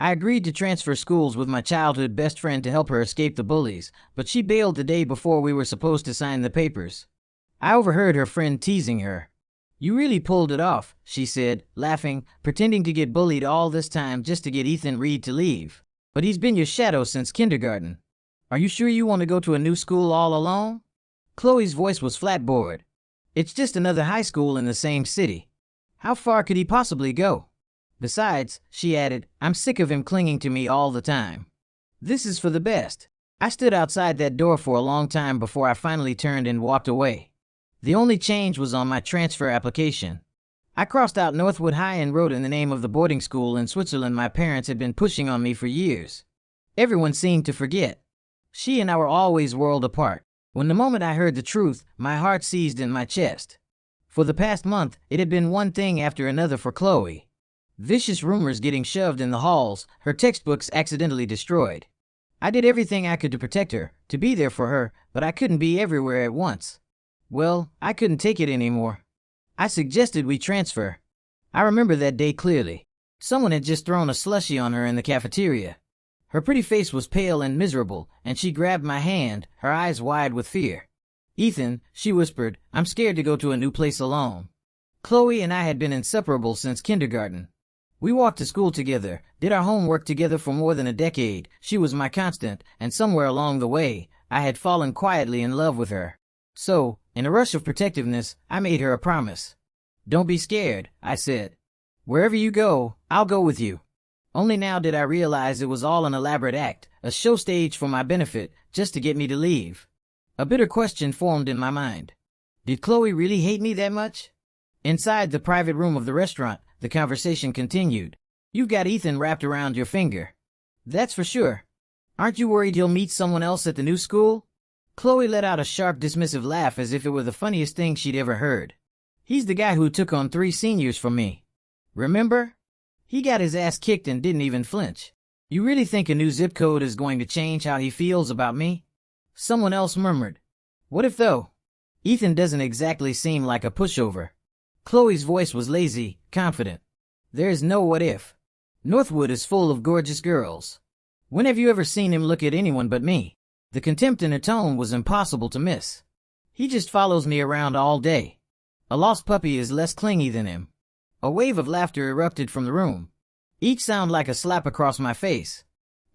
I agreed to transfer schools with my childhood best friend to help her escape the bullies, but she bailed the day before we were supposed to sign the papers. I overheard her friend teasing her. "You really pulled it off," she said, laughing, pretending to get bullied all this time just to get Ethan Reed to leave. "But he's been your shadow since kindergarten. Are you sure you want to go to a new school all alone?" Chloe's voice was flat-bored. "It's just another high school in the same city. How far could he possibly go? Besides," she added, "I'm sick of him clinging to me all the time. This is for the best." I stood outside that door for a long time before I finally turned and walked away. The only change was on my transfer application. I crossed out Northwood High and wrote in the name of the boarding school in Switzerland my parents had been pushing on me for years. Everyone seemed to forget. She and I were always worlds apart. When the moment I heard the truth, my heart seized in my chest. For the past month, it had been one thing after another for Chloe. Vicious rumors getting shoved in the halls, her textbooks accidentally destroyed. I did everything I could to protect her, to be there for her, but I couldn't be everywhere at once. Well, I couldn't take it anymore. I suggested we transfer. I remember that day clearly. Someone had just thrown a slushie on her in the cafeteria. Her pretty face was pale and miserable, and she grabbed my hand, her eyes wide with fear. "Ethan," she whispered, "I'm scared to go to a new place alone." Chloe and I had been inseparable since kindergarten. We walked to school together, did our homework together for more than a decade. She was my constant, and somewhere along the way, I had fallen quietly in love with her. So, in a rush of protectiveness, I made her a promise. "Don't be scared," I said. "Wherever you go, I'll go with you." Only now did I realize it was all an elaborate act, a show stage for my benefit, just to get me to leave. A bitter question formed in my mind. Did Chloe really hate me that much? Inside the private room of the restaurant, the conversation continued. "You've got Ethan wrapped around your finger. That's for sure. Aren't you worried he'll meet someone else at the new school?" Chloe let out a sharp, dismissive laugh as if it were the funniest thing she'd ever heard. "He's the guy who took on 3 seniors from me. Remember? He got his ass kicked and didn't even flinch. You really think a new zip code is going to change how he feels about me?" Someone else murmured, "What if though? Ethan doesn't exactly seem like a pushover." Chloe's voice was lazy, confident. "There's no what if. Northwood is full of gorgeous girls. When have you ever seen him look at anyone but me?" The contempt in her tone was impossible to miss. "He just follows me around all day. A lost puppy is less clingy than him." A wave of laughter erupted from the room. Each sound like a slap across my face.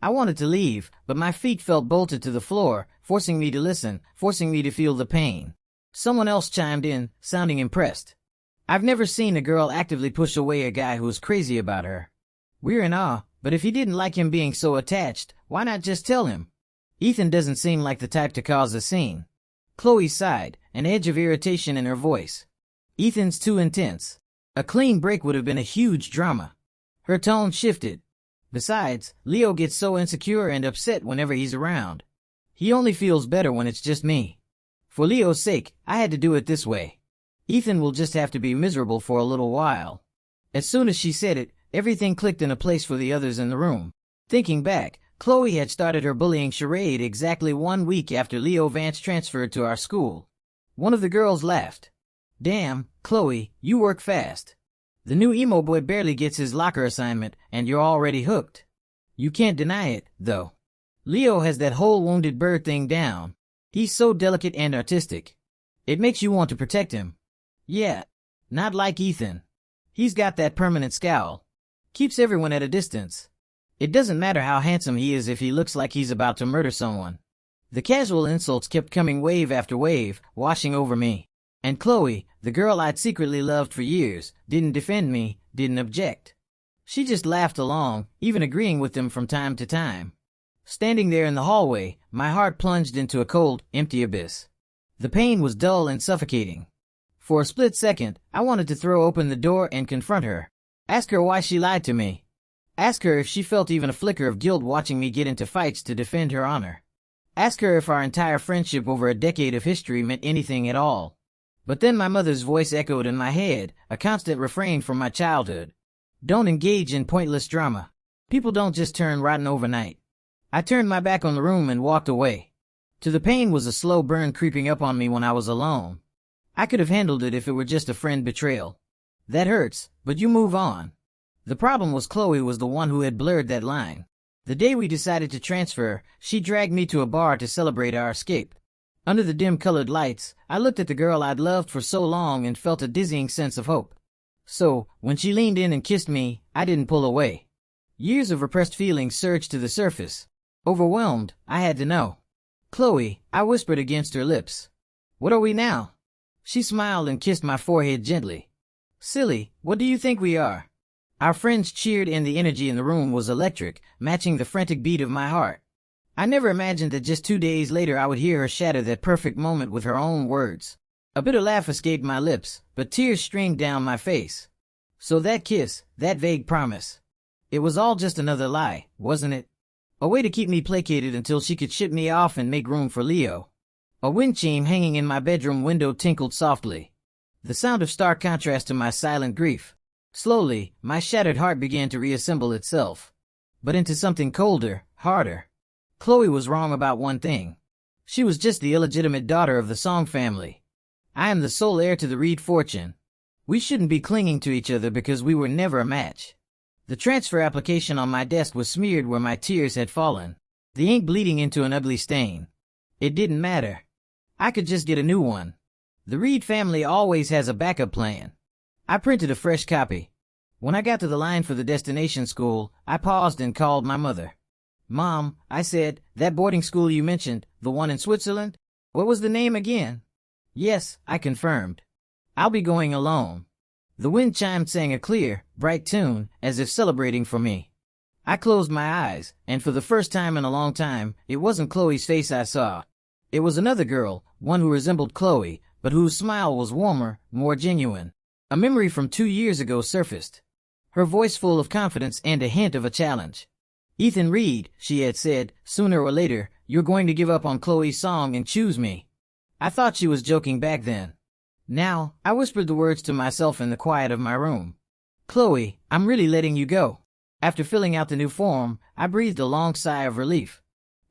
I wanted to leave, but my feet felt bolted to the floor, forcing me to listen, forcing me to feel the pain. Someone else chimed in, sounding impressed. "I've never seen a girl actively push away a guy who's crazy about her. We're in awe, but if he didn't like him being so attached, why not just tell him? Ethan doesn't seem like the type to cause a scene." Chloe sighed, an edge of irritation in her voice. "Ethan's too intense. A clean break would have been a huge drama." Her tone shifted. "Besides, Leo gets so insecure and upset whenever he's around. He only feels better when it's just me. For Leo's sake, I had to do it this way. Ethan will just have to be miserable for a little while." As soon as she said it, everything clicked in a place for the others in the room. Thinking back, Chloe had started her bullying charade exactly 1 week after Leo Vance transferred to our school. One of the girls laughed. "Damn, Chloe, you work fast. The new emo boy barely gets his locker assignment, and you're already hooked." You can't deny it, though. Leo has that whole wounded bird thing down. He's so delicate and artistic. It makes you want to protect him. Yeah, not like Ethan. He's got that permanent scowl. Keeps everyone at a distance. It doesn't matter how handsome he is if he looks like he's about to murder someone. The casual insults kept coming wave after wave, washing over me. And Chloe, the girl I'd secretly loved for years, didn't defend me, didn't object. She just laughed along, even agreeing with them from time to time. Standing there in the hallway, my heart plunged into a cold, empty abyss. The pain was dull and suffocating. For a split second, I wanted to throw open the door and confront her. Ask her why she lied to me. Ask her if she felt even a flicker of guilt watching me get into fights to defend her honor. Ask her if our entire friendship over a decade of history meant anything at all. But then my mother's voice echoed in my head, a constant refrain from my childhood. Don't engage in pointless drama. People don't just turn rotten overnight. I turned my back on the room and walked away. To the pain was a slow burn creeping up on me when I was alone. I could have handled it if it were just a friend betrayal. That hurts, but you move on. The problem was Chloe was the one who had blurred that line. The day we decided to transfer, she dragged me to a bar to celebrate our escape. Under the dim-colored lights, I looked at the girl I'd loved for so long and felt a dizzying sense of hope. So, when she leaned in and kissed me, I didn't pull away. Years of repressed feelings surged to the surface. Overwhelmed, I had to know. "Chloe," I whispered against her lips. "What are we now?" She smiled and kissed my forehead gently. "Silly, what do you think we are?" Our friends cheered and the energy in the room was electric, matching the frantic beat of my heart. I never imagined that just 2 days later I would hear her shatter that perfect moment with her own words. A bitter laugh escaped my lips, but tears streamed down my face. So that kiss, that vague promise. It was all just another lie, wasn't it? A way to keep me placated until she could ship me off and make room for Leo. A wind chime hanging in my bedroom window tinkled softly. The sound of stark contrast to my silent grief. Slowly, my shattered heart began to reassemble itself. But into something colder, harder. Chloe was wrong about one thing. She was just the illegitimate daughter of the Song family. I am the sole heir to the Reed fortune. We shouldn't be clinging to each other because we were never a match. The transfer application on my desk was smeared where my tears had fallen, the ink bleeding into an ugly stain. It didn't matter. I could just get a new one. The Reed family always has a backup plan. I printed a fresh copy. When I got to the line for the destination school, I paused and called my mother. "Mom," I said, "that boarding school you mentioned, the one in Switzerland? What was the name again?" "Yes," I confirmed. "I'll be going alone." The wind chime sang a clear, bright tune, as if celebrating for me. I closed my eyes, and for the first time in a long time, it wasn't Chloe's face I saw. It was another girl, one who resembled Chloe, but whose smile was warmer, more genuine. A memory from 2 years ago surfaced. Her voice full of confidence and a hint of a challenge. "Ethan Reed," she had said, "sooner or later, you're going to give up on Chloe's song and choose me." I thought she was joking back then. Now, I whispered the words to myself in the quiet of my room. "Chloe, I'm really letting you go." After filling out the new form, I breathed a long sigh of relief.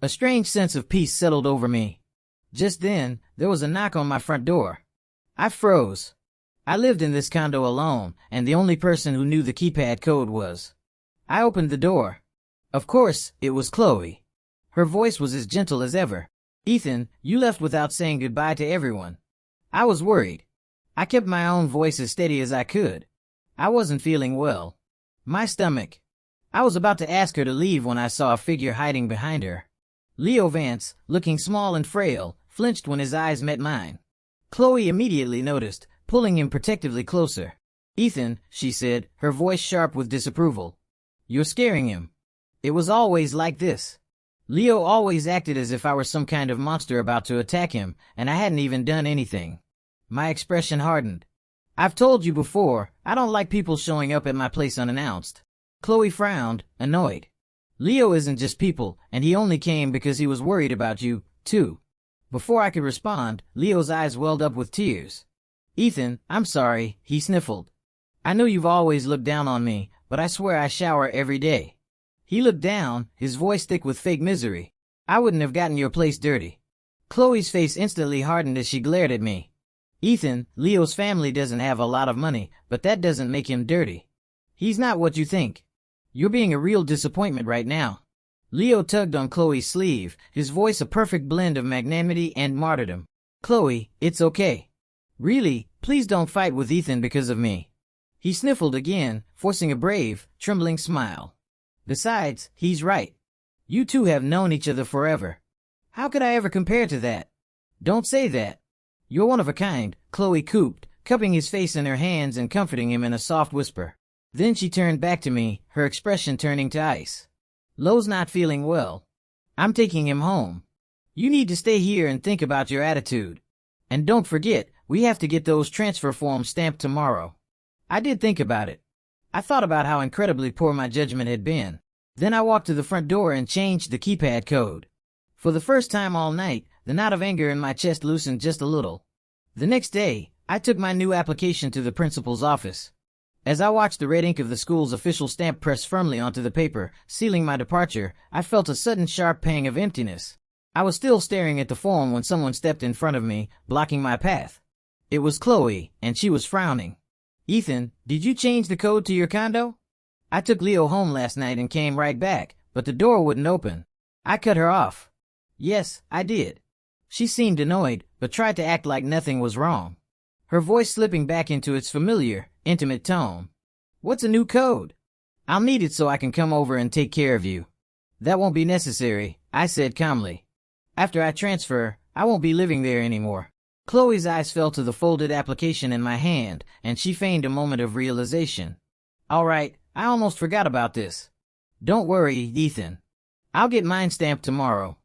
A strange sense of peace settled over me. Just then, there was a knock on my front door. I froze. I lived in this condo alone, and the only person who knew the keypad code was. I opened the door. Of course, it was Chloe. Her voice was as gentle as ever. "Ethan, you left without saying goodbye to everyone." I was worried. I kept my own voice as steady as I could. I wasn't feeling well. My stomach. I was about to ask her to leave when I saw a figure hiding behind her. Leo Vance, looking small and frail, flinched when his eyes met mine. Chloe immediately noticed, pulling him protectively closer. "Ethan," she said, her voice sharp with disapproval. "You're scaring him." It was always like this. Leo always acted as if I were some kind of monster about to attack him, and I hadn't even done anything. My expression hardened. "I've told you before, I don't like people showing up at my place unannounced." Chloe frowned, annoyed. "Leo isn't just people, and he only came because he was worried about you, too." Before I could respond, Leo's eyes welled up with tears. "Ethan, I'm sorry," he sniffled. "I know you've always looked down on me, but I swear I shower every day." He looked down, his voice thick with fake misery. "I wouldn't have gotten your place dirty." Chloe's face instantly hardened as she glared at me. "Ethan, Leo's family doesn't have a lot of money, but that doesn't make him dirty. He's not what you think. You're being a real disappointment right now." Leo tugged on Chloe's sleeve, his voice a perfect blend of magnanimity and martyrdom. "Chloe, it's okay. Really, please don't fight with Ethan because of me." He sniffled again, forcing a brave, trembling smile. "Besides, he's right. You two have known each other forever. How could I ever compare to that?" "Don't say that. You're one of a kind," Chloe cooped, cupping his face in her hands and comforting him in a soft whisper. Then she turned back to me, her expression turning to ice. "Lo's not feeling well. I'm taking him home. You need to stay here and think about your attitude. And don't forget, we have to get those transfer forms stamped tomorrow." I did think about it. I thought about how incredibly poor my judgment had been. Then I walked to the front door and changed the keypad code. For the first time all night, the knot of anger in my chest loosened just a little. The next day, I took my new application to the principal's office. As I watched the red ink of the school's official stamp press firmly onto the paper, sealing my departure, I felt a sudden sharp pang of emptiness. I was still staring at the form when someone stepped in front of me, blocking my path. It was Chloe, and she was frowning. "Ethan, did you change the code to your condo?" I took Leo home last night and came right back, but the door wouldn't open. I cut her off. Yes, I did. She seemed annoyed, but tried to act like nothing was wrong. Her voice slipping back into its familiar, intimate tone. What's a new code? I'll need it so I can come over and take care of you. That won't be necessary, I said calmly. After I transfer, I won't be living there anymore. Chloe's eyes fell to the folded application in my hand, and she feigned a moment of realization. All right, I almost forgot about this. Don't worry, Ethan. I'll get mine stamped tomorrow.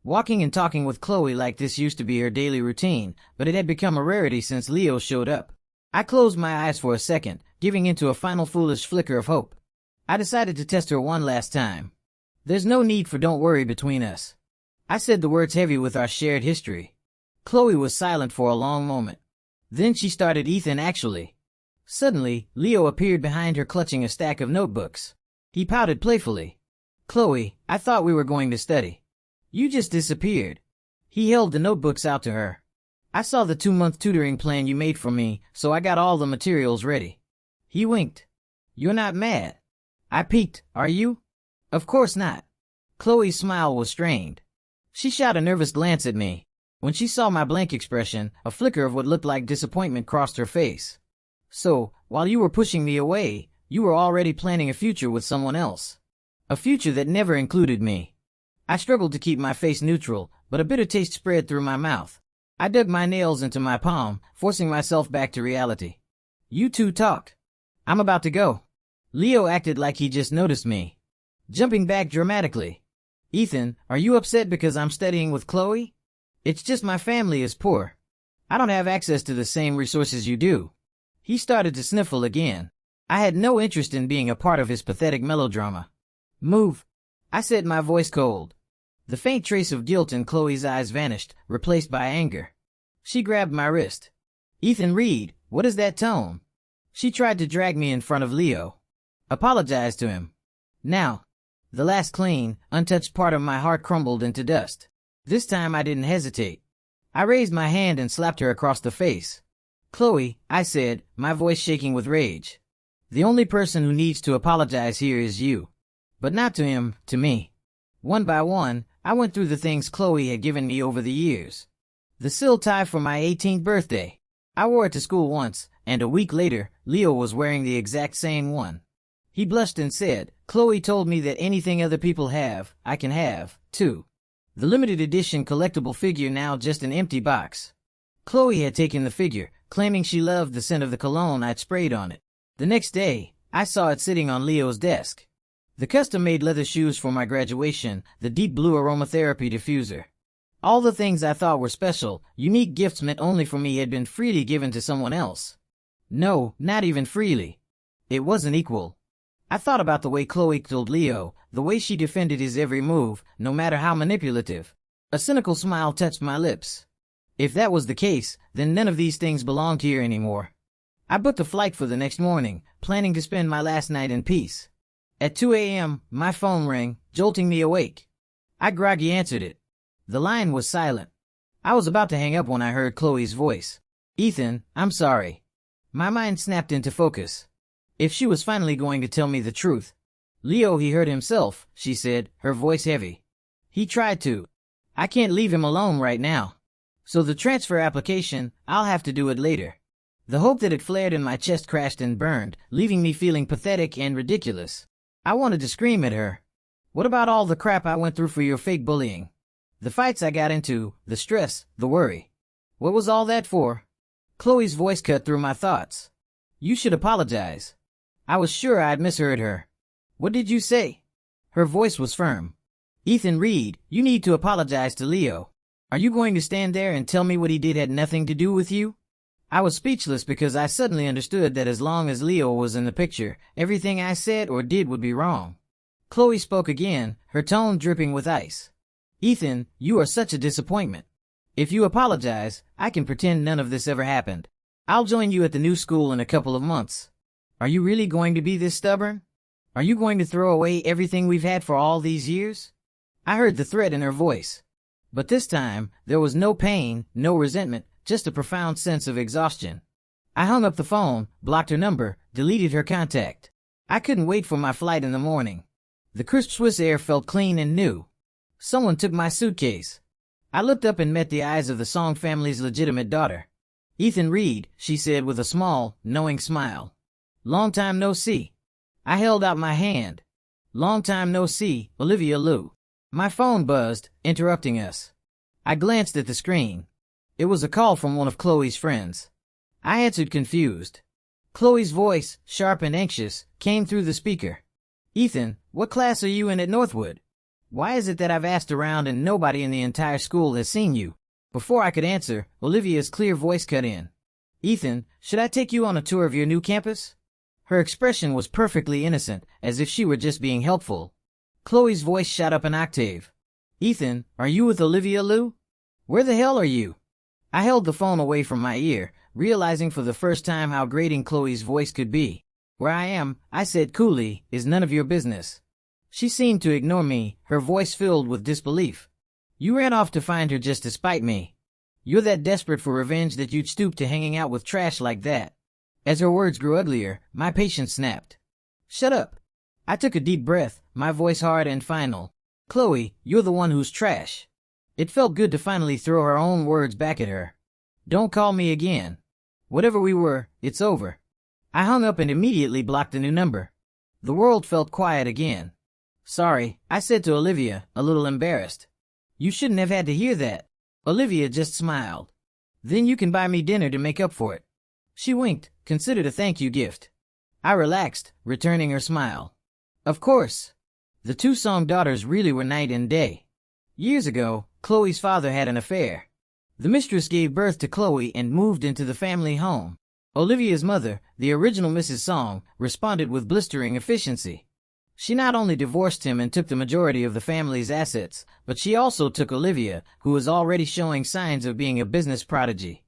Walking and talking with Chloe like this used to be her daily routine, but it had become a rarity since Leo showed up. I closed my eyes for a second, giving into a final foolish flicker of hope. I decided to test her one last time. There's no need for don't worry between us. I said the words heavy with our shared history. Chloe was silent for a long moment. Then she started, Ethan, actually. Suddenly, Leo appeared behind her clutching a stack of notebooks. He pouted playfully. Chloe, I thought we were going to study. You just disappeared. He held the notebooks out to her. I saw the 2-month tutoring plan you made for me, so I got all the materials ready. He winked. You're not mad? I peeked, are you? Of course not. Chloe's smile was strained. She shot a nervous glance at me. When she saw my blank expression, a flicker of what looked like disappointment crossed her face. So, while you were pushing me away, you were already planning a future with someone else. A future that never included me. I struggled to keep my face neutral, but a bitter taste spread through my mouth. I dug my nails into my palm, forcing myself back to reality. You two talk. I'm about to go. Leo acted like he just noticed me. Jumping back dramatically. Ethan, are you upset because I'm studying with Chloe? It's just my family is poor. I don't have access to the same resources you do. He started to sniffle again. I had no interest in being a part of his pathetic melodrama. Move. I said, my voice cold. The faint trace of guilt in Chloe's eyes vanished, replaced by anger. She grabbed my wrist. Ethan, read. What is that tone? She tried to drag me in front of Leo. Apologize to him. Now. The last clean, untouched part of my heart crumbled into dust. This time I didn't hesitate. I raised my hand and slapped her across the face. Chloe, I said, my voice shaking with rage. The only person who needs to apologize here is you. But not to him, to me. One by one, I went through the things Chloe had given me over the years. The silk tie for my 18th birthday. I wore it to school once, and a week later, Leo was wearing the exact same one. He blushed and said, Chloe told me that anything other people have, I can have, too. The limited edition collectible figure, now just an empty box. Chloe had taken the figure, claiming she loved the scent of the cologne I'd sprayed on it. The next day, I saw it sitting on Leo's desk. The custom-made leather shoes for my graduation, the deep blue aromatherapy diffuser. All the things I thought were special, unique gifts meant only for me had been freely given to someone else. No, not even freely. It wasn't equal. I thought about the way Chloe told Leo, the way she defended his every move, no matter how manipulative. A cynical smile touched my lips. If that was the case, then none of these things belonged here anymore. I booked a flight for the next morning, planning to spend my last night in peace. At 2 a.m., my phone rang, jolting me awake. I groggy answered it. The line was silent. I was about to hang up when I heard Chloe's voice. Ethan, I'm sorry. My mind snapped into focus. If she was finally going to tell me the truth. Leo, he hurt himself, she said, her voice heavy. He tried to. I can't leave him alone right now. So the transfer application, I'll have to do it later. The hope that had flared in my chest crashed and burned, leaving me feeling pathetic and ridiculous. I wanted to scream at her. What about all the crap I went through for your fake bullying? The fights I got into, the stress, the worry. What was all that for? Chloe's voice cut through my thoughts. You should apologize. I was sure I'd misheard her. What did you say? Her voice was firm. Ethan, Reed, you need to apologize to Leo. Are you going to stand there and tell me what he did had nothing to do with you? I was speechless because I suddenly understood that as long as Leo was in the picture, everything I said or did would be wrong. Chloe spoke again, her tone dripping with ice. Ethan, you are such a disappointment. If you apologize, I can pretend none of this ever happened. I'll join you at the new school in a couple of months. Are you really going to be this stubborn? Are you going to throw away everything we've had for all these years? I heard the threat in her voice. But this time, there was no pain, no resentment, just a profound sense of exhaustion. I hung up the phone, blocked her number, deleted her contact. I couldn't wait for my flight in the morning. The crisp Swiss air felt clean and new. Someone took my suitcase. I looked up and met the eyes of the Song family's legitimate daughter. "Ethan Reed," she said with a small, knowing smile. "Long time no see." I held out my hand. "Long time no see, Olivia Liu." My phone buzzed, interrupting us. I glanced at the screen. It was a call from one of Chloe's friends. I answered confused. Chloe's voice, sharp and anxious, came through the speaker. "Ethan, what class are you in at Northwood? Why is it that I've asked around and nobody in the entire school has seen you?" Before I could answer, Olivia's clear voice cut in. "Ethan, should I take you on a tour of your new campus?" Her expression was perfectly innocent, as if she were just being helpful. Chloe's voice shot up an octave. "Ethan, are you with Olivia Liu? Where the hell are you?" I held the phone away from my ear, realizing for the first time how grating Chloe's voice could be. "Where I am," I said coolly, "is none of your business." She seemed to ignore me, her voice filled with disbelief. "You ran off to find her just to spite me. You're that desperate for revenge that you'd stoop to hanging out with trash like that." As her words grew uglier, my patience snapped. "Shut up." I took a deep breath, my voice hard and final. "Chloe, you're the one who's trash." It felt good to finally throw her own words back at her. "Don't call me again. Whatever we were, it's over." I hung up and immediately blocked the new number. The world felt quiet again. "Sorry," I said to Olivia, a little embarrassed. "You shouldn't have had to hear that." Olivia just smiled. "Then you can buy me dinner to make up for it." She winked, considered a thank you gift. I relaxed, returning her smile. Of course. The two Song daughters really were night and day. Years ago, Chloe's father had an affair. The mistress gave birth to Chloe and moved into the family home. Olivia's mother, the original Mrs. Song, responded with blistering efficiency. She not only divorced him and took the majority of the family's assets, but she also took Olivia, who was already showing signs of being a business prodigy.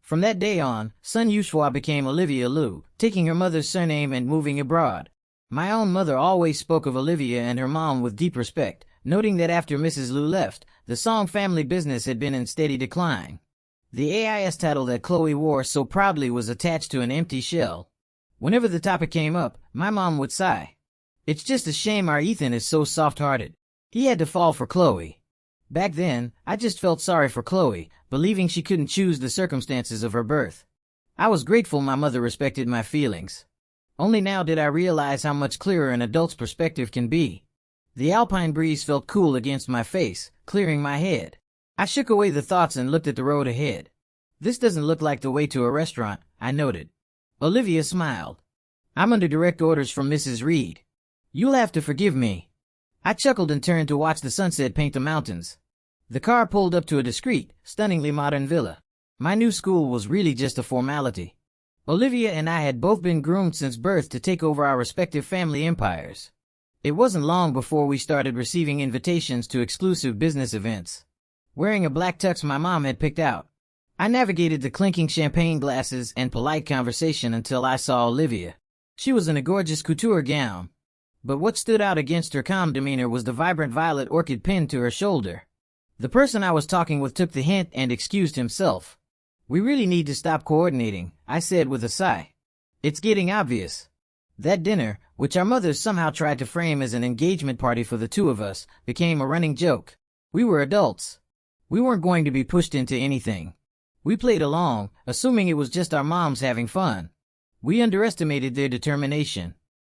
From that day on, Sun Yushua became Olivia Liu, taking her mother's surname and moving abroad. My own mother always spoke of Olivia and her mom with deep respect, noting that after Mrs. Liu left, the Song family business had been in steady decline. The AIS title that Chloe wore so proudly was attached to an empty shell. Whenever the topic came up, my mom would sigh. "It's just a shame our Ethan is so soft-hearted. He had to fall for Chloe." Back then, I just felt sorry for Chloe, believing she couldn't choose the circumstances of her birth. I was grateful my mother respected my feelings. Only now did I realize how much clearer an adult's perspective can be. The alpine breeze felt cool against my face, clearing my head. I shook away the thoughts and looked at the road ahead. "This doesn't look like the way to a restaurant," I noted. Olivia smiled. "I'm under direct orders from Mrs. Reed. You'll have to forgive me." I chuckled and turned to watch the sunset paint the mountains. The car pulled up to a discreet, stunningly modern villa. My new school was really just a formality. Olivia and I had both been groomed since birth to take over our respective family empires. It wasn't long before we started receiving invitations to exclusive business events. Wearing a black tux my mom had picked out, I navigated the clinking champagne glasses and polite conversation until I saw Olivia. She was in a gorgeous couture gown. But what stood out against her calm demeanor was the vibrant violet orchid pinned to her shoulder. The person I was talking with took the hint and excused himself. "We really need to stop coordinating," I said with a sigh. "It's getting obvious." That dinner, which our mothers somehow tried to frame as an engagement party for the two of us, became a running joke. We were adults. We weren't going to be pushed into anything. We played along, assuming it was just our moms having fun. We underestimated their determination.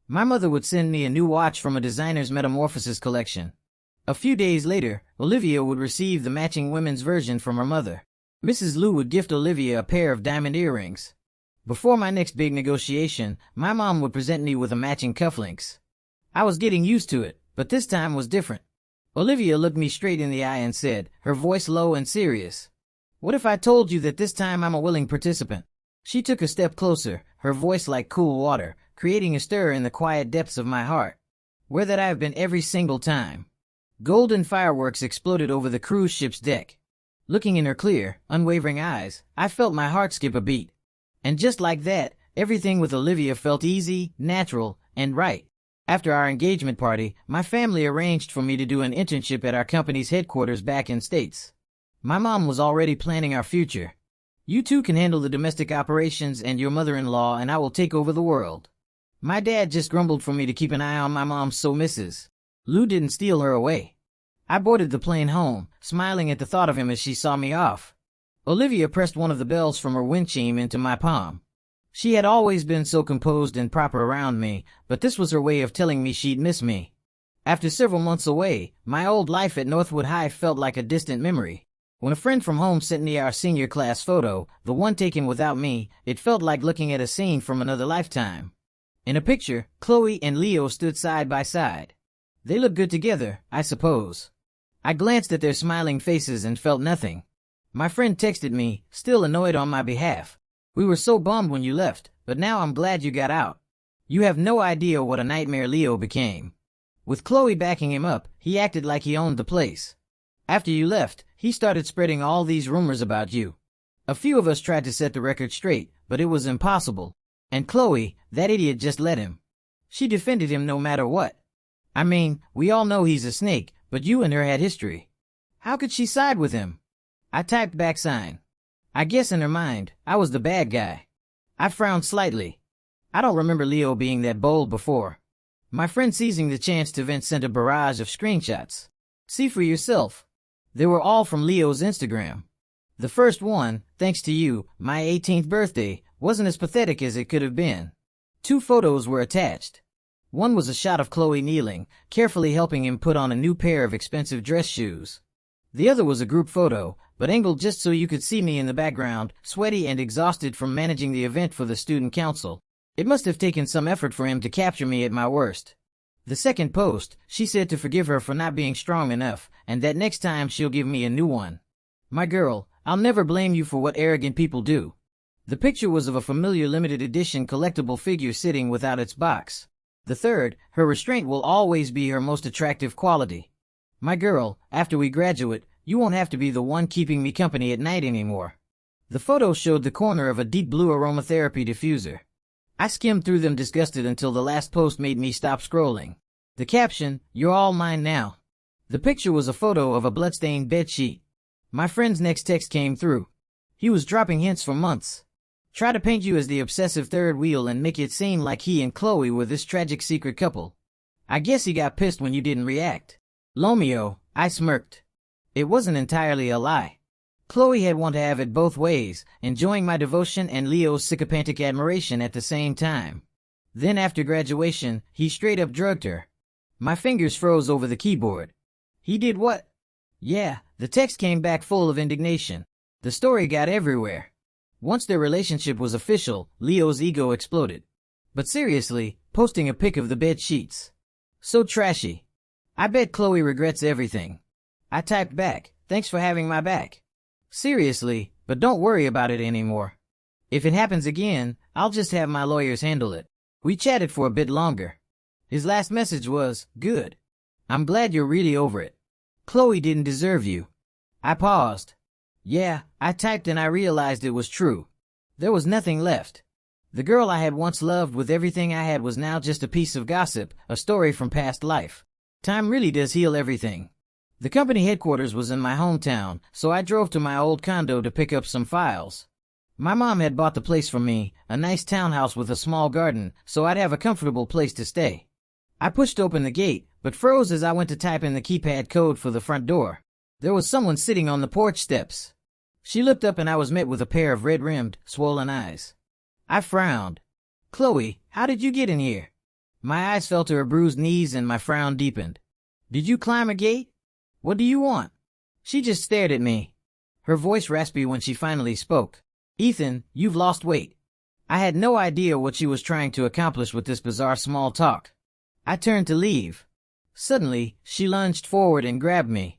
My mother would send me a new watch from a designer's Metamorphosis collection. A few days later, Olivia would receive the matching women's version from her mother. Mrs. Liu would gift Olivia a pair of diamond earrings. Before my next big negotiation, my mom would present me with a matching cufflinks. I was getting used to it, but this time was different. Olivia looked me straight in the eye and said, her voice low and serious, "What if I told you that this time I'm a willing participant?" She took a step closer, her voice like cool water, creating a stir in the quiet depths of my heart. Where that I've been every single time. Golden fireworks exploded over the cruise ship's deck. Looking in her clear, unwavering eyes, I felt my heart skip a beat. And just like that, everything with Olivia felt easy, natural, and right. After our engagement party, my family arranged for me to do an internship at our company's headquarters back in States. My mom was already planning our future. "You two can handle the domestic operations and your mother-in-law, and I will take over the world." My dad just grumbled for me to keep an eye on my mom so Mrs. Lou didn't steal her away. I boarded the plane home, smiling at the thought of him as she saw me off. Olivia pressed one of the bells from her wind chime into my palm. She had always been so composed and proper around me, but this was her way of telling me she'd miss me. After several months away, my old life at Northwood High felt like a distant memory. When a friend from home sent me our senior class photo, the one taken without me, it felt like looking at a scene from another lifetime. In a picture, Chloe and Leo stood side by side. They looked good together, I suppose. I glanced at their smiling faces and felt nothing. My friend texted me, still annoyed on my behalf. We were so bummed when you left, but now I'm glad you got out. You have no idea what a nightmare Leo became. With Chloe backing him up, he acted like he owned the place. After you left, he started spreading all these rumors about you. A few of us tried to set the record straight, but it was impossible. And Chloe, that idiot, just let him. She defended him no matter what. I mean, we all know he's a snake, but you and her had history. How could she side with him? I typed back sign. I guess in her mind, I was the bad guy. I frowned slightly. I don't remember Leo being that bold before. My friend, seizing the chance to vent, sent a barrage of screenshots. See for yourself. They were all from Leo's Instagram. The first one, thanks to you, my 18th birthday, wasn't as pathetic as it could have been. 2 photos were attached. One was a shot of Chloe kneeling, carefully helping him put on a new pair of expensive dress shoes. The other was a group photo, but angled just so you could see me in the background, sweaty and exhausted from managing the event for the student council. It must have taken some effort for him to capture me at my worst. The second post, she said to forgive her for not being strong enough, and that next time she'll give me a new one. My girl, I'll never blame you for what arrogant people do. The picture was of a familiar limited edition collectible figure sitting without its box. The third, her restraint will always be her most attractive quality. My girl, after we graduate, you won't have to be the one keeping me company at night anymore. The photo showed the corner of a deep blue aromatherapy diffuser. I skimmed through them disgusted until the last post made me stop scrolling. The caption, "You're all mine now." The picture was a photo of a bloodstained bedsheet. My friend's next text came through. He was dropping hints for months. Try to paint you as the obsessive third wheel and make it seem like he and Chloe were this tragic secret couple. I guess he got pissed when you didn't react. Lomeo, I smirked. It wasn't entirely a lie. Chloe had wanted to have it both ways, enjoying my devotion and Leo's sycophantic admiration at the same time. Then after graduation, he straight up drugged her. My fingers froze over the keyboard. He did what? Yeah, the text came back full of indignation. The story got everywhere. Once their relationship was official, Leo's ego exploded. But seriously, posting a pic of the bed sheets. So trashy. I bet Chloe regrets everything. I typed back, thanks for having my back. Seriously, but don't worry about it anymore. If it happens again, I'll just have my lawyers handle it. We chatted for a bit longer. His last message was, good. I'm glad you're really over it. Chloe didn't deserve you. I paused. Yeah, I typed and I realized it was true. There was nothing left. The girl I had once loved with everything I had was now just a piece of gossip, a story from past life. Time really does heal everything. The company headquarters was in my hometown, so I drove to my old condo to pick up some files. My mom had bought the place for me, a nice townhouse with a small garden, so I'd have a comfortable place to stay. I pushed open the gate, but froze as I went to type in the keypad code for the front door. There was someone sitting on the porch steps. She looked up and I was met with a pair of red-rimmed, swollen eyes. I frowned. Chloe, how did you get in here? My eyes fell to her bruised knees and my frown deepened. Did you climb a gate? What do you want? She just stared at me. Her voice raspy when she finally spoke. Ethan, you've lost weight. I had no idea what she was trying to accomplish with this bizarre small talk. I turned to leave. Suddenly, she lunged forward and grabbed me.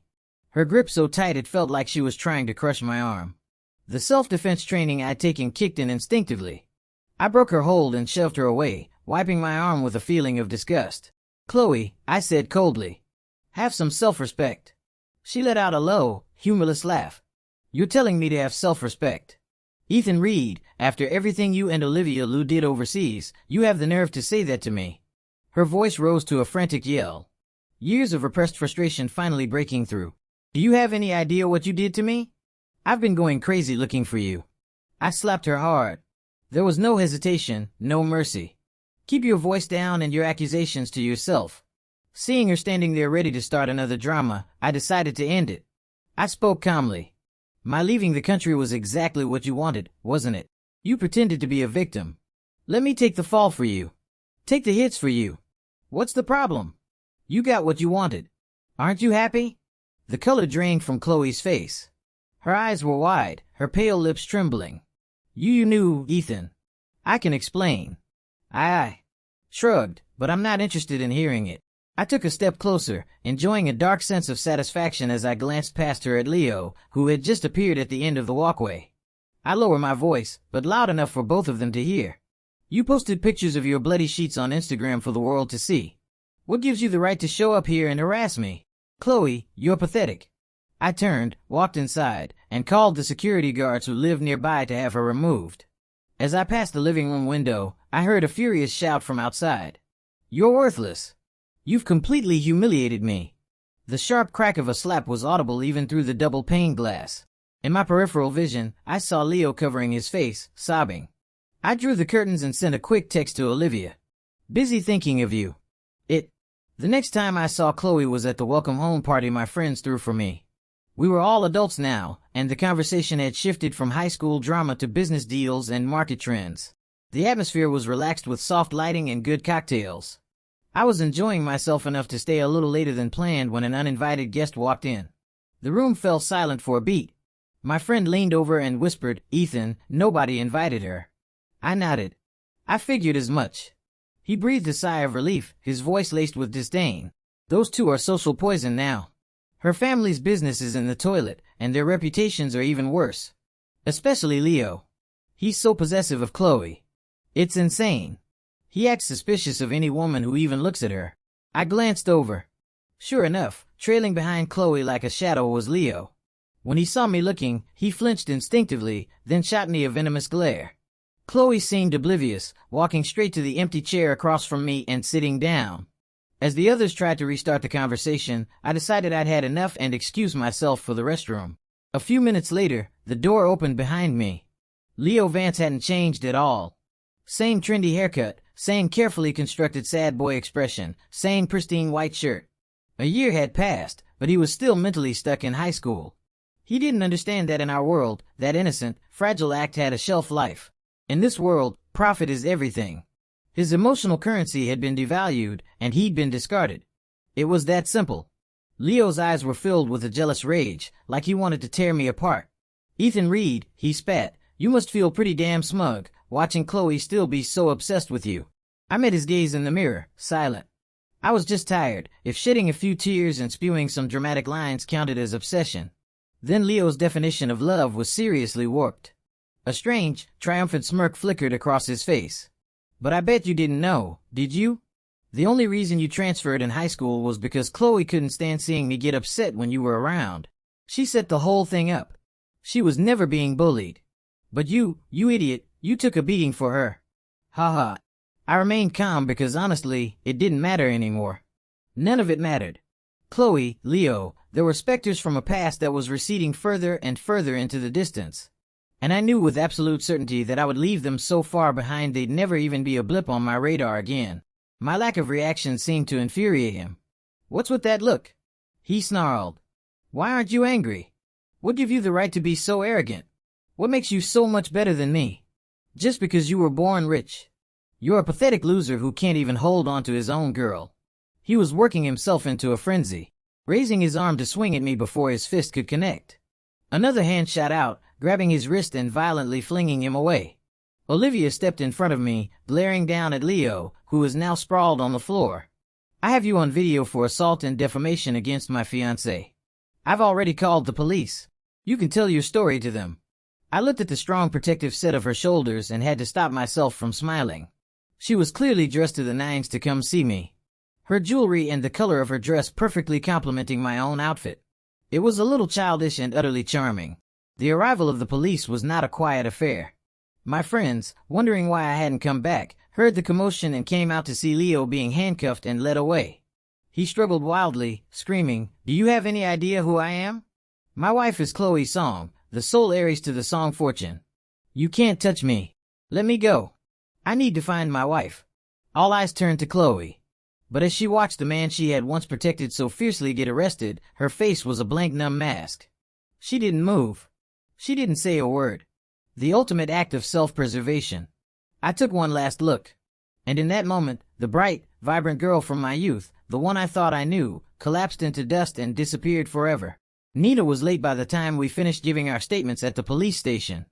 Her grip so tight it felt like she was trying to crush my arm. The self-defense training I'd taken kicked in instinctively. I broke her hold and shoved her away, wiping my arm with a feeling of disgust. Chloe, I said coldly. Have some self-respect. She let out a low, humorless laugh. You're telling me to have self-respect. Ethan Reed, after everything you and Olivia Lou did overseas, you have the nerve to say that to me. Her voice rose to a frantic yell. Years of repressed frustration finally breaking through. Do you have any idea what you did to me? I've been going crazy looking for you. I slapped her hard. There was no hesitation, no mercy. Keep your voice down and your accusations to yourself." Seeing her standing there ready to start another drama, I decided to end it. I spoke calmly. "My leaving the country was exactly what you wanted, wasn't it? You pretended to be a victim. Let me take the fall for you. Take the hits for you. What's the problem? You got what you wanted. Aren't you happy?" The color drained from Chloe's face. Her eyes were wide, her pale lips trembling. You knew, Ethan." "I can explain." I shrugged, but I'm not interested in hearing it. I took a step closer, enjoying a dark sense of satisfaction as I glanced past her at Leo, who had just appeared at the end of the walkway. I lowered my voice, but loud enough for both of them to hear. "You posted pictures of your bloody sheets on Instagram for the world to see. What gives you the right to show up here and harass me? Chloe, you're pathetic." I turned, walked inside, and called the security guards who lived nearby to have her removed. As I passed the living room window, I heard a furious shout from outside. "You're worthless. You've completely humiliated me." The sharp crack of a slap was audible even through the double pane glass. In my peripheral vision, I saw Leo covering his face, sobbing. I drew the curtains and sent a quick text to Olivia. "Busy thinking of you." The next time I saw Chloe was at the welcome home party my friends threw for me. We were all adults now, and the conversation had shifted from high school drama to business deals and market trends. The atmosphere was relaxed with soft lighting and good cocktails. I was enjoying myself enough to stay a little later than planned when an uninvited guest walked in. The room fell silent for a beat. My friend leaned over and whispered, "Ethan, nobody invited her." I nodded. I figured as much. He breathed a sigh of relief, his voice laced with disdain. "Those two are social poison now. Her family's business is in the toilet, and their reputations are even worse. Especially Leo. He's so possessive of Chloe. It's insane. He acts suspicious of any woman who even looks at her." I glanced over. Sure enough, trailing behind Chloe like a shadow was Leo. When he saw me looking, he flinched instinctively, then shot me a venomous glare. Chloe seemed oblivious, walking straight to the empty chair across from me and sitting down. As the others tried to restart the conversation, I decided I'd had enough and excused myself for the restroom. A few minutes later, the door opened behind me. Leo Vance hadn't changed at all. Same trendy haircut, same carefully constructed sad boy expression, same pristine white shirt. A year had passed, but he was still mentally stuck in high school. He didn't understand that in our world, that innocent, fragile act had a shelf life. In this world, profit is everything. His emotional currency had been devalued, and he'd been discarded. It was that simple. Leo's eyes were filled with a jealous rage, like he wanted to tear me apart. "Ethan Reed," he spat, "you must feel pretty damn smug, watching Chloe still be so obsessed with you." I met his gaze in the mirror, silent. I was just tired, if shedding a few tears and spewing some dramatic lines counted as obsession. Then Leo's definition of love was seriously warped. A strange, triumphant smirk flickered across his face. "But I bet you didn't know, did you? The only reason you transferred in high school was because Chloe couldn't stand seeing me get upset when you were around. She set the whole thing up. She was never being bullied. But you idiot, you took a beating for her." Ha ha. I remained calm because honestly, it didn't matter anymore. None of it mattered. Chloe, Leo, there were specters from a past that was receding further and further into the distance. And I knew with absolute certainty that I would leave them so far behind they'd never even be a blip on my radar again. My lack of reaction seemed to infuriate him. "What's with that look?" he snarled. "Why aren't you angry? What gives you the right to be so arrogant? What makes you so much better than me? Just because you were born rich? You're a pathetic loser who can't even hold on to his own girl." He was working himself into a frenzy, raising his arm to swing at me before his fist could connect. Another hand shot out, grabbing his wrist and violently flinging him away. Olivia stepped in front of me, glaring down at Leo, who was now sprawled on the floor. "I have you on video for assault and defamation against my fiancée. I've already called the police. You can tell your story to them." I looked at the strong protective set of her shoulders and had to stop myself from smiling. She was clearly dressed to the nines to come see me. Her jewelry and the color of her dress perfectly complementing my own outfit. It was a little childish and utterly charming. The arrival of the police was not a quiet affair. My friends, wondering why I hadn't come back, heard the commotion and came out to see Leo being handcuffed and led away. He struggled wildly, screaming, "Do you have any idea who I am? My wife is Chloe Song, the sole heiress to the Song fortune. You can't touch me. Let me go. I need to find my wife. All eyes turned to Chloe. But as she watched the man she had once protected so fiercely get arrested, her face was a blank numb mask. She didn't move. She didn't say a word. The ultimate act of self-preservation. I took one last look. And in that moment, the bright, vibrant girl from my youth, the one I thought I knew, collapsed into dust and disappeared forever. Nina was late by the time we finished giving our statements at the police station.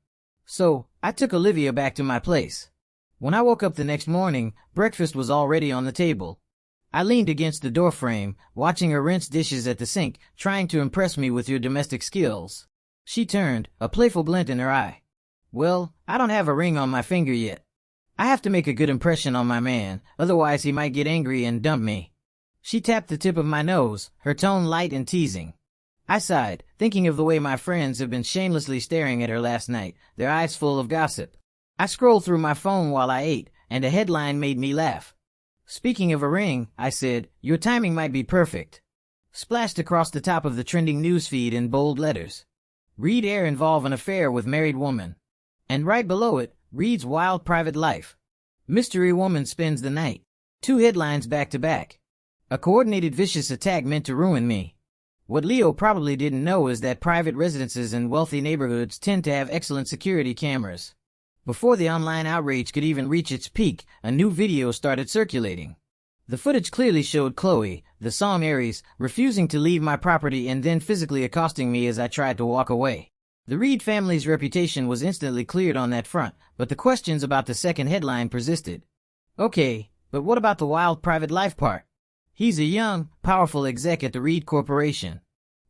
So, I took Olivia back to my place. When I woke up the next morning, breakfast was already on the table. I leaned against the doorframe, watching her rinse dishes at the sink, trying to impress me with your domestic skills. She turned, a playful glint in her eye. Well, I don't have a ring on my finger yet. I have to make a good impression on my man, otherwise he might get angry and dump me. She tapped the tip of my nose, her tone light and teasing. I sighed, thinking of the way my friends have been shamelessly staring at her last night, their eyes full of gossip. I scrolled through my phone while I ate, and a headline made me laugh. Speaking of a ring, I said, your timing might be perfect. Splashed across the top of the trending newsfeed in bold letters. Read Air involve an affair with married woman. And right below it, reads Wild Private Life. Mystery woman spends the night. 2 headlines back to back. A coordinated vicious attack meant to ruin me. What Leo probably didn't know is that private residences in wealthy neighborhoods tend to have excellent security cameras. Before the online outrage could even reach its peak, a new video started circulating. The footage clearly showed Chloe, the song Aries, refusing to leave my property and then physically accosting me as I tried to walk away. The Reed family's reputation was instantly cleared on that front, but the questions about the second headline persisted. Okay, but what about the wild private life part? He's a young, powerful exec at the Reed Corporation.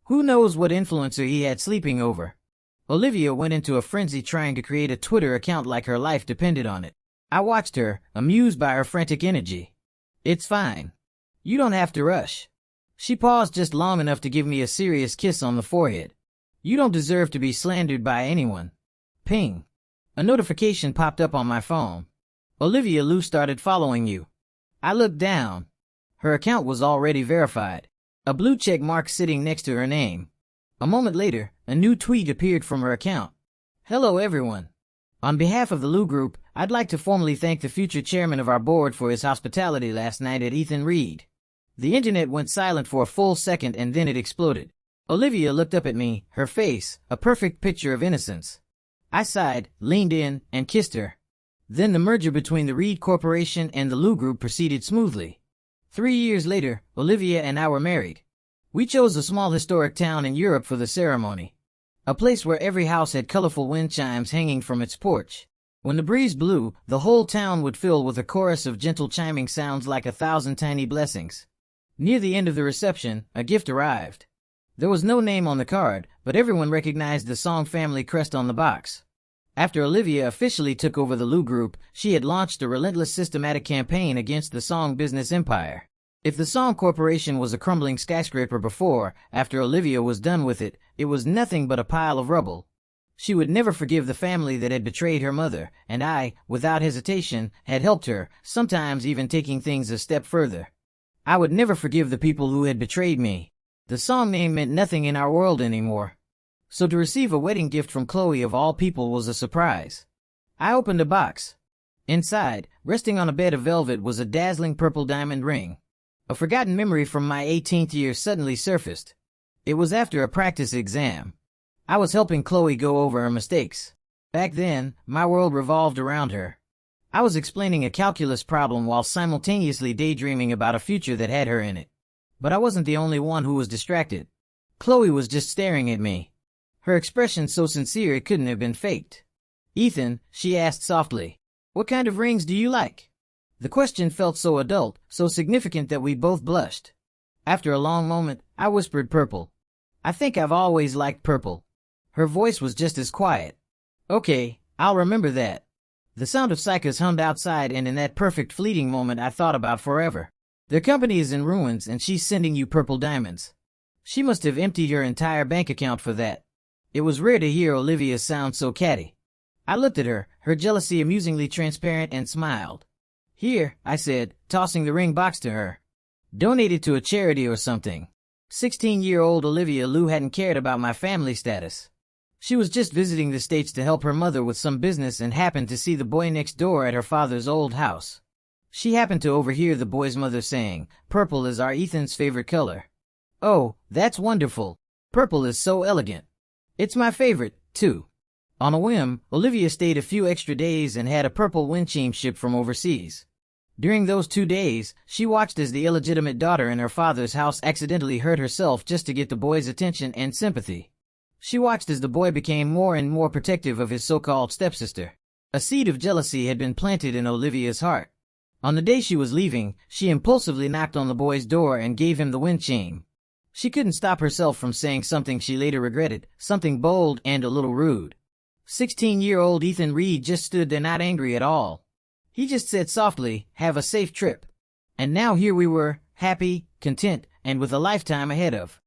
Who knows what influencer he had sleeping over? Olivia went into a frenzy trying to create a Twitter account like her life depended on it. I watched her, amused by her frantic energy. It's fine. You don't have to rush. She paused just long enough to give me a serious kiss on the forehead. You don't deserve to be slandered by anyone. Ping. A notification popped up on my phone. Olivia Liu started following you. I looked down. Her account was already verified. A blue check mark sitting next to her name. A moment later, a new tweet appeared from her account. Hello everyone. On behalf of the Liu Group, I'd like to formally thank the future chairman of our board for his hospitality last night at Ethan Reed. The internet went silent for a full second and then it exploded. Olivia looked up at me, her face, a perfect picture of innocence. I sighed, leaned in, and kissed her. Then the merger between the Reed Corporation and the Liu Group proceeded smoothly. 3 years later, Olivia and I were married. We chose a small historic town in Europe for the ceremony. A place where every house had colorful wind chimes hanging from its porch. When the breeze blew, the whole town would fill with a chorus of gentle chiming sounds like 1,000 tiny blessings. Near the end of the reception, a gift arrived. There was no name on the card, but everyone recognized the Song family crest on the box. After Olivia officially took over the Liu Group, she had launched a relentless systematic campaign against the Song business empire. If the Song Corporation was a crumbling skyscraper before, after Olivia was done with it, it was nothing but a pile of rubble. She would never forgive the family that had betrayed her mother, and I, without hesitation, had helped her, sometimes even taking things a step further. I would never forgive the people who had betrayed me. The Song name meant nothing in our world anymore. So to receive a wedding gift from Chloe of all people was a surprise. I opened a box. Inside, resting on a bed of velvet, was a dazzling purple diamond ring. A forgotten memory from my 18th year suddenly surfaced. It was after a practice exam. I was helping Chloe go over her mistakes. Back then, my world revolved around her. I was explaining a calculus problem while simultaneously daydreaming about a future that had her in it. But I wasn't the only one who was distracted. Chloe was just staring at me. Her expression so sincere it couldn't have been faked. Ethan, she asked softly, what kind of rings do you like? The question felt so adult, so significant that we both blushed. After a long moment, I whispered purple. I think I've always liked purple. Her voice was just as quiet. Okay, I'll remember that. The sound of cycas hummed outside, and in that perfect fleeting moment I thought about forever. Their company is in ruins and she's sending you purple diamonds. She must have emptied her entire bank account for that. It was rare to hear Olivia sound so catty. I looked at her, her jealousy amusingly transparent, and smiled. Here, I said, tossing the ring box to her. Donate it to a charity or something. 16-year-old Olivia Liu hadn't cared about my family status. She was just visiting the States to help her mother with some business and happened to see the boy next door at her father's old house. She happened to overhear the boy's mother saying, "Purple is our Ethan's favorite color." "Oh, that's wonderful. Purple is so elegant." "It's my favorite, too." On a whim, Olivia stayed a few extra days and had a purple wind chime shipped from overseas. During those 2 days, she watched as the illegitimate daughter in her father's house accidentally hurt herself just to get the boy's attention and sympathy. She watched as the boy became more and more protective of his so-called stepsister. A seed of jealousy had been planted in Olivia's heart. On the day she was leaving, she impulsively knocked on the boy's door and gave him the wind chime. She couldn't stop herself from saying something she later regretted, something bold and a little rude. 16-year-old Ethan Reed just stood there, not angry at all. He just said softly, "Have a safe trip." And now here we were, happy, content, and with a lifetime ahead of